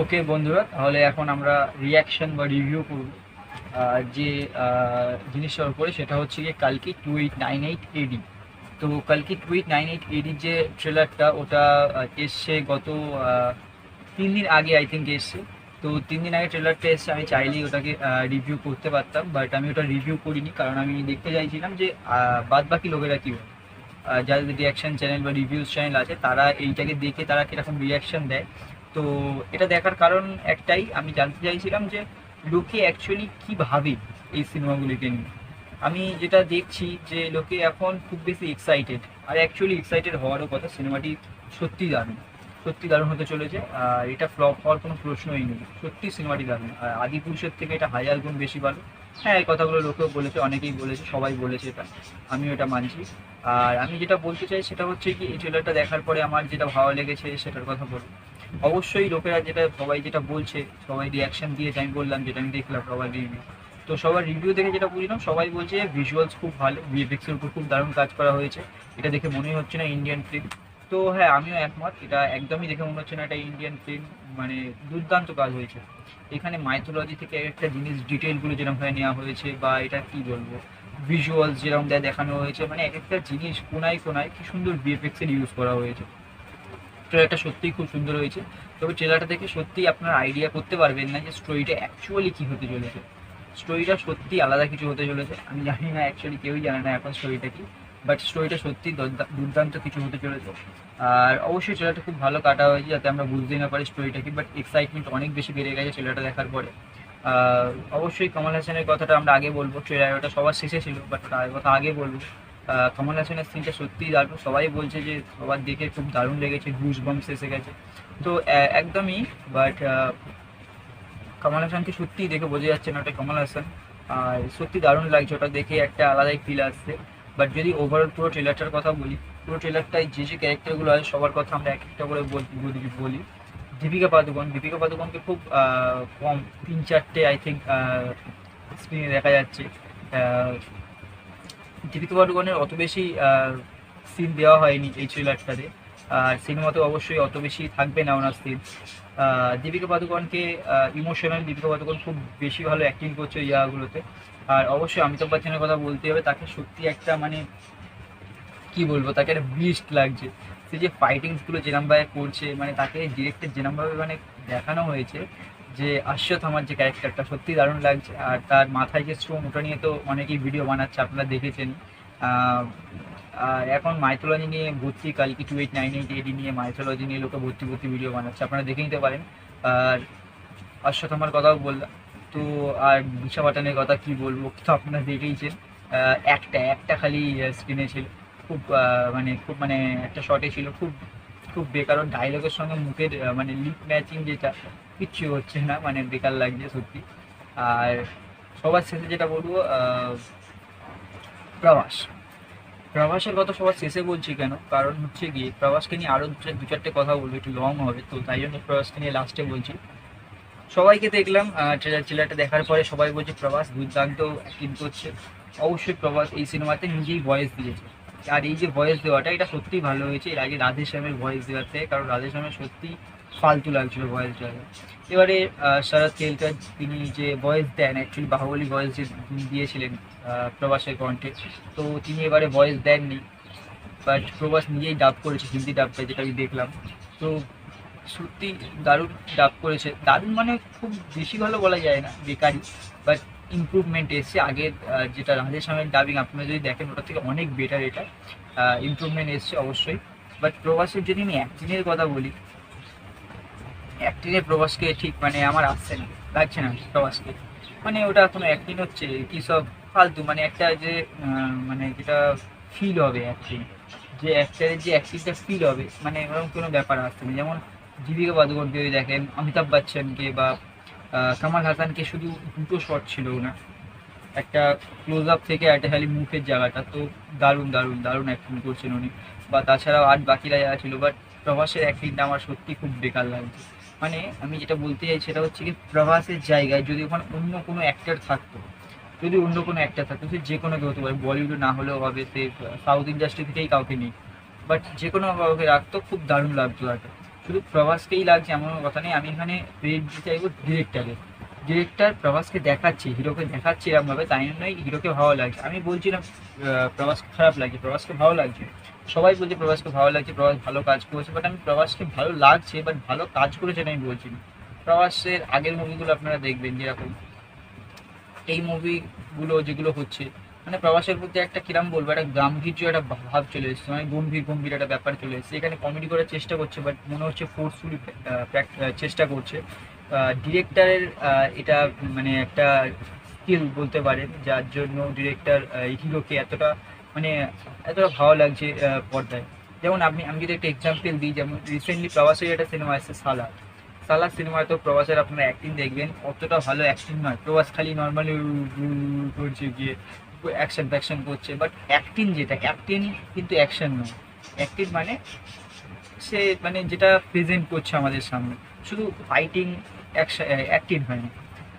ওকে বন্ধুরা, তাহলে এখন আমরা রিয়াকশন বা রিভিউ করব যে জিনিসটার উপরে। সেটা হচ্ছে গিয়ে কালকি 2898 এডি। তো কালকি 2898 এডির যে ট্রেলারটা, ওটা এসছে গত 3 দিন আগে, আই থিঙ্ক এসছে। তো 3 দিন আগে ট্রেলারটা এসছে, আমি চাইলেই ওটাকে রিভিউ করতে পারতাম, বাট আমি ওটা রিভিউ করিনি, কারণ আমি দেখতে চাইছিলাম যে বাদ বাকি লোকেরা কী বলে। যাদের রিয়াকশন চ্যানেল বা রিভিউজ চ্যানেল আছে, তারা এইটাকে দেখে তারা কীরকম রিয়াকশন দেয়। তো এটা দেখার কারণ একটাই, আমি জানতে চাইছিলাম যে লোকে অ্যাকচুয়ালি কী ভাবে এই সিনেমাগুলিকে নিয়ে। আমি যেটা দেখছি যে লোকে এখন খুব বেশি এক্সাইটেড, আর অ্যাকচুয়ালি এক্সাইটেড হওয়ারও কথা। সিনেমাটি সত্যি দারুণ, সত্যি দারুণ হতে চলেছে। আর এটা ফ্লপ হওয়ার কোনো প্রশ্নই নেই, সত্যি সিনেমাটি দারুণ। আর আদিপুরুষের থেকে এটা 1000 গুণ বেশি ভালো। হ্যাঁ, এই কথাগুলো লোকেও বলেছে, অনেকেই বলেছে, সবাই বলেছে, এটা আমিও এটা মানছি। আর আমি যেটা বলতে চাই সেটা হচ্ছে কি, এই ট্রেলারটা দেখার পরে আমার যেটা ভালো লেগেছে সেটার কথা বলবো। অবশ্যই লোকেরা যেটা সবাই যেটা বলছে, সবাই রিয়াকশন দিয়েছে, আমি বললাম যেটা আমি দেখলাম সবার রিভিউ। তো সবার রিভিউ দেখে যেটা বুঝলাম, সবাই বলছে ভিজুয়ালস খুব ভালো, ভিএফএক্সের উপর খুব দারুণ কাজ করা হয়েছে। এটা দেখে মনেই হচ্ছে না ইন্ডিয়ান ফিল্ম। তো হ্যাঁ, আমিও একমত, এটা একদমই দেখে মনে হচ্ছে না এটা ইন্ডিয়ান ফিল্ম। মানে দুর্দান্ত কাজ হয়েছে এখানে। মাইথোলজি থেকে একটা জিনিস ডিটেলগুলো যেরকমভাবে নেওয়া হয়েছে, বা এটা কি বলবো, ভিজুয়ালস যেরকম দেখানো হয়েছে, মানে এক একটা জিনিস কোনায় কোনায় কি সুন্দর ভিএফএক্সের ইউজ করা হয়েছে। ট্রেলারটা সত্যিই খুব সুন্দর হয়েছে। তবে ট্রেলারটা দেখে সত্যিই আপনারা আইডিয়া করতে পারবেন না যে স্টোরিটা অ্যাকচুয়ালি কী হতে চলেছে। স্টোরিটা সত্যি আলাদা কিছু হতে চলেছে। আমি জানি না, অ্যাকচুয়ালি কেউই জানে না এখন স্টোরিটা কি, বাট স্টোরিটা সত্যি দুর্দান্ত কিছু হতে চলেছে। আর অবশ্যই ট্রেলারটা খুব ভালো কাটা হয়েছে, যাতে আমরা বুঝতেই না পারি স্টোরিটা কি, বাট এক্সাইটমেন্ট অনেক বেশি বেড়ে গেছে ট্রেলারটা দেখার পরে। অবশ্যই কমল হাসানের কথাটা আমরা আগে বলবো, ট্রেলার ওটা সবার শেষে ছিল, বাট ওটা কথা আগে বলবো। কমল হাসানের সিনটা সত্যিই দারুণ, সবাই বলছে যে সবার দেখে খুব দারুণ লেগেছে, গুজ বাম্পস এসে গেছে। তো একদমই, বাট কমল হাসানকে সত্যিই দেখে বোঝা যাচ্ছে না ওটা কমল হাসান। আর সত্যি দারুণ লাগছে, ওটা দেখে একটা আলাদাই ফিল আসছে। বাট যদি ওভারঅল পুরো ট্রেলারটার কথা বলি, পুরো ট্রেলারটায় যে যে ক্যারেক্টারগুলো আছে সবার কথা আমরা এক একটা করে বলি। দীপিকা পাদুকোনকে খুব কম 3-4টে আই থিঙ্ক স্ক্রিনে দেখা যাচ্ছে। দীপিকা পাডুকোনের অত বেশি সিন দেওয়া হয়নি এই ট্রেলারটাতে। আর সিনেমাতে অবশ্যই অত বেশি থাকবে না ওনার সিন। দীপিকা পাদুকোনকে ইমোশনাল, দীপিকা পাদুকোন খুব বেশি ভালো অ্যাক্টিং করছে ওই জায়গাগুলোতে। আর অবশ্যই অমিতাভ বচ্চনের কথা বলতে হবে, তাকে সত্যি একটা মানে কি বলবো, তাকে একটা বিস্ট লাগছে। সে যে ফাইটিংসগুলো যেরমভাবে করছে, মানে তাকে ডিরেক্টর যেরমভাবে মানে দেখানো হয়েছে, যে অশ্বত্থামার যে ক্যারেক্টারটা সত্যি দারুণ লাগছে। আর তার মাথায় যে স্টোন, ওটা নিয়ে তো অনেকেই ভিডিও বানাচ্ছে, আপনারা দেখেছেন। আর এখন মাইথোলজি নিয়ে ভর্তি, কালকি 2898 এডি নিয়ে মাইথোলজি নিয়ে লোকে ভর্তি ভর্তি ভিডিও বানাচ্ছে, আপনারা দেখে নিতে পারেন। আর অশ্বত্থামার কথাও বললাম। তো আর দিশা পাটানের কথা কি বলবো, তো আপনারা দেখেইছেন। একটা একটা খালি স্ক্রিনে ছিল, খুব খুব একটা শটে ছিল, খুব খুব বেকার। ওর ডায়লগের সঙ্গে মুখের মানে লিপ ম্যাচিং যেটা, কিচ্ছু হচ্ছে না, মানে বেকার লাগছে সত্যি। আর সবার শেষে যেটা বলবো, প্রভাস। প্রভাসের কথা সবার শেষে বলছি কেন, কারণ হচ্ছে গিয়ে প্রভাসকে নিয়ে আরও দু চারটে কথা বলবো, একটু লং হবে, তো তাই জন্য প্রভাসকে নিয়ে লাস্টে বলছি। সবাইকে দেখলাম ট্রেলারটা দেখার পরে সবাই বলছে প্রভাস দুর্দান্ত অ্যাক্টিং করছে। অবশ্যই প্রভাস এই সিনেমাতে নিজেই ভয়েস দিয়েছে। আর এই যে ভয়েস দেওয়াটা, এটা সত্যিই ভালো হয়েছে এর আগে রাধেশ্যামের ভয়েস দেওয়াতে, কারণ রাধেশ্যামের সত্যি ফালতু লাগছিল ভয়েস দেওয়া। এবারে শরৎ কেলকার তিনি যে ভয়েস দেন, অ্যাকচুয়ালি বাহুবলী ভয়েস যে তিনি দিয়েছিলেন প্রভাসের কণ্ঠে, তো তিনি এবারে ভয়েস দেননি, বাট প্রভাস নিজেই ডাব করেছে, হিন্দি ডাবটা যেটা আমি দেখলাম। তো সত্যি দারুণ ডাব করেছে, দারুণ মানে খুব বেশি ভালো বলা যায় না, বেকারি, বাট ইমপ্রুভমেন্ট এসছে আগের যেটা রাধেশ্যামের ডাবিং আপনারা যদি দেখেন, ওটা থেকে অনেক বেটার এটা, ইমপ্রুভমেন্ট এসছে অবশ্যই। বাট প্রভাসের যদি আমি অ্যাক্টিংয়ের কথা বলি, অ্যাক্টিংয়ে প্রভাসকে ঠিক মানে আমার আসছে না, লাগছে না প্রভাসকে। মানে ওটা কোনো অ্যাক্টিং হচ্ছে কি, সব ফালতু, মানে একটা যে মানে যেটা ফিল হবে অ্যাক্টিং, যে অ্যাক্টারের যে অ্যাক্টিংটা ফিল হবে, মানে এরকম কোনো ব্যাপার আসছে না। যেমন দীপিকা পাদুকোনকে যদি দেখেন, অমিতাভ বচ্চনকে বা কামাল হাসানকে, শুধু দুটো শট ছিল না, একটা ক্লোজ আপ থেকে একটা খালি মুখের জায়গাটা, তো দারুণ দারুণ দারুণ অ্যাক্টিং করছেন উনি। বা তাছাড়াও আর বাকিরা যারা ছিল, বাট প্রভাসের অ্যাক্টিংটা আমার সত্যি খুব বেকার লাগছে। মানে আমি যেটা বলতে চাই সেটা হচ্ছে কি, প্রভাসের জায়গায় যদি ওখানে অন্য কোনো অ্যাক্টর থাকতো, যদি অন্য কোনো অ্যাক্টর থাকতো, সে যে কোনো কেউ হতে পারে, বলিউডে না হলেও হবে, সে সাউথ ইন্ডাস্ট্রি থেকেই কাউকে নেই, বাট যে কোনো কাউকে রাখতো, খুব দারুণ লাগতো তাকে। শুধু প্রভাসকেই লাগছে এমন কোনো কথা নেই। আমি এখানে ক্রেডিট দিতে চাইবো ডিরেক্টর প্রভাসকে দেখাচ্ছে, হিরোকে দেখাচ্ছে এরকমভাবে, তাই নয় হিরোকে ভালো লাগছে। আমি বলছি না প্রভাসকে খারাপ লাগছে, প্রভাসকে ভালো লাগছে। সবাই বলছে প্রভাসকে ভালো লাগছে, প্রভাস ভালো কাজ করেছে, বাট আমি প্রভাসকে ভালো লাগছে বাট ভালো কাজ করেছে না আমি বলছি না। প্রভাসের আগের মুভিগুলো আপনারা দেখবেন যেরকম এই মুভিগুলো যেগুলো হচ্ছে, মানে প্রবাসের মধ্যে একটা কিরম বলবো, একটা গাম্ভীর্য একটা ভাব চলে এসেছে, মানে গম্ভীর গম্ভীর একটা ব্যাপার চলে এসেছে। এখানে কমেডি করার চেষ্টা করছে বাট মনে হচ্ছে ফোর্সফুলি চেষ্টা করছে। ডিরেক্টরের এটা মানে একটা স্কিল বলতে পারেন, যার জন্য ডিরেক্টর হিরোকে এতটা মানে এতটা ভালো লাগছে পর্দায়। যেমন আমি যদি একটা এক্সাম্পল দিই, যেমন রিসেন্টলি প্রবাসের একটা সিনেমা আসছে সালার। সালার সিনেমায় তো প্রবাসের আপনারা অ্যাক্টিং দেখবেন, অতটা ভালো অ্যাক্টিং নয়, প্রবাস খালি নর্মালি করছে গিয়ে অ্যাকশন ফ্যাকশন করছে, বাট অ্যাক্টিং যেটা অ্যাক্টিং কিন্তু অ্যাকশন নয়। অ্যাক্টিং মানে সে মানে যেটা প্রেজেন্ট করছে আমাদের সামনে, শুধু ফাইটিং অ্যাক্টিং হয় না,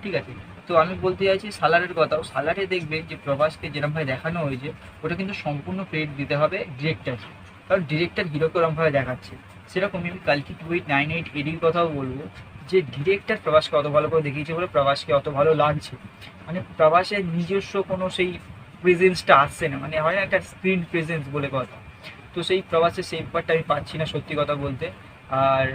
ঠিক আছে। তো আমি বলতে চাইছি সালারের কথাও, সালারে দেখবে যে প্রভাসকে যেরকমভাবে দেখানো হয়েছে ওটা কিন্তু সম্পূর্ণ ক্রেডিট দিতে হবে ডিরেক্টর, কারণ ডিরেক্টর হিরোকে ওরকমভাবে দেখাচ্ছে। সেরকমই আমি কালকি 2898 এডির কথাও বলবো, যে ডিরেক্টর প্রভাসকে অত ভালো করে দেখিয়েছে বলে প্রভাসকে অত ভালো লাগছে। মানে প্রভাসের নিজস্ব কোনো সেই প্রেজেন্সটা আসছে না, মানে হয় না একটা স্ক্রিন প্রেজেন্স বলে কথা, তো সেই প্রবাসের সেই ব্যাপারটা আমি পাচ্ছি না সত্যি কথা বলতে। আর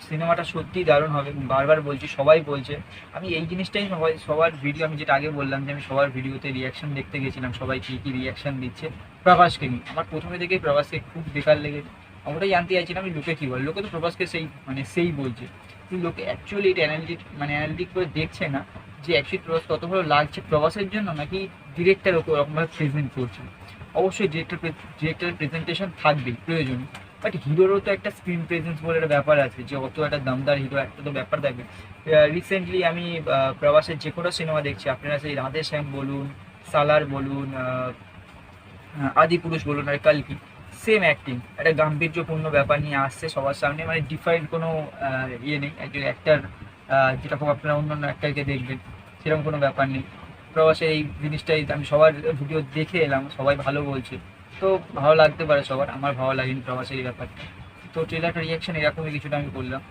সিনেমাটা সত্যিই দারুণ হবে, বারবার বলছি, সবাই বলছে। আমি এই জিনিসটাই সবার ভিডিও, আমি যেটা আগে বললাম যে আমি সবার ভিডিওতে রিয়াকশন দেখতে গেছিলাম, সবাই কী কী রিয়াকশন দিচ্ছে প্রভাসকে নিয়ে। আমার প্রথমে থেকেই প্রভাসকে খুব বেকার লেগেছে। আমি ওটাই জানতে চাইছিলাম আমি লোকে কী বলে, লোকে তো প্রভাসকে সেই মানে সেই বলছে, কিন্তু লোকে অ্যাকচুয়ালি এটা অ্যানালিটিক করে দেখছে না যে অ্যাকচুয়ালি প্রভাস কত ভালো লাগছে প্রভাসের জন্য, নাকি ডিরেক্টর ওকে ওরকমভাবে প্রেজেন্ট করছে। অবশ্যই ডিরেক্টরের প্রেজেন্টেশন থাকবেই প্রয়োজন, বাট হিরোরও তো একটা স্ক্রিন প্রেজেন্স বলে একটা ব্যাপার আছে, যে অত একটা দমদার হিরো একটা তো ব্যাপার থাকবে। রিসেন্টলি আমি প্রবাসের যে কোনো সিনেমা দেখছি, আপনারা সেই রাধে শ্যাম বলুন, সালার বলুন, আদিপুরুষ বলুন, আর কালকি, সেম অ্যাক্টিং, একটা গাম্ভীর্যপূর্ণ ব্যাপার নিয়ে আসছে সবার সামনে, মানে ডিফারেন্ট কোনো ইয়ে নেই। একজন অ্যাক্টার যেরকম আপনারা অন্য অন্য অ্যাক্টারকে দেখবেন সেরকম কোনো ব্যাপার নেই। প্রবাসের এই জিনিসটাই আমি সবার ভিডিও দেখে এলাম, সবাই ভালো বলছে, তো ভালো লাগতে পারে সবার, আমার ভালো লাগেনি প্রবাসের এই ব্যাপারটা। তো ট্রেলারটা রিয়াকশন এরকমই কিছুটা আমি করলাম।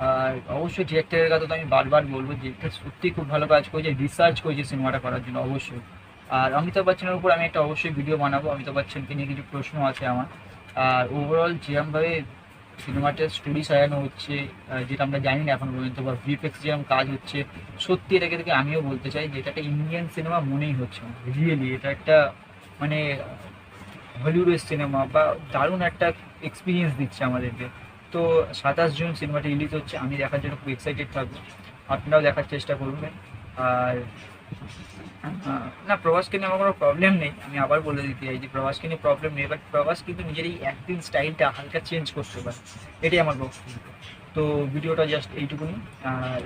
আর অবশ্যই ডিরেক্টরের কথা তো আমি বারবার বলবো, ডিরেক্টর সত্যিই খুব ভালো কাজ করেছে, রিসার্চ করেছে সিনেমাটা করার জন্য অবশ্যই। আর অমিতাভ বচ্চনের উপর আমি একটা অবশ্যই ভিডিও বানাবো, অমিতাভ বচ্চনকে নিয়ে কিছু প্রশ্ন আছে আমার। আর ওভারঅল যেরকমভাবে সিনেমাটার স্টোরি সাজানো হচ্ছে, যেটা আমরা জানি না এখন পর্যন্ত, বা ভিএফএক্স যেরকম কাজ হচ্ছে, সত্যি এটাকে থেকে আমিও বলতে চাই যে এটা একটা ইন্ডিয়ান সিনেমা মনেই হচ্ছে না রিয়েলি, এটা একটা মানে হলিউডের সিনেমা বা দারুণ একটা এক্সপিরিয়েন্স দিচ্ছে আমাদেরকে। তো 27 জুন সিনেমাটি রিলিজ হচ্ছে, আমি দেখার জন্য খুব এক্সাইটেড থাকবো, আপনারাও দেখার চেষ্টা করবেন। আর না, প্রভাসকে নিয়ে আমার কোনো প্রবলেম নেই, আমি আবার বলে দিতে চাই যে প্রভাসকে নিয়ে প্রবলেম নেই, বাট প্রভাস কিন্তু নিজের এই অ্যাক্টিং স্টাইলটা হালকা চেঞ্জ করতে পারে, এটাই আমার বক্তব্য। তো ভিডিওটা জাস্ট এইটুকুনি। আর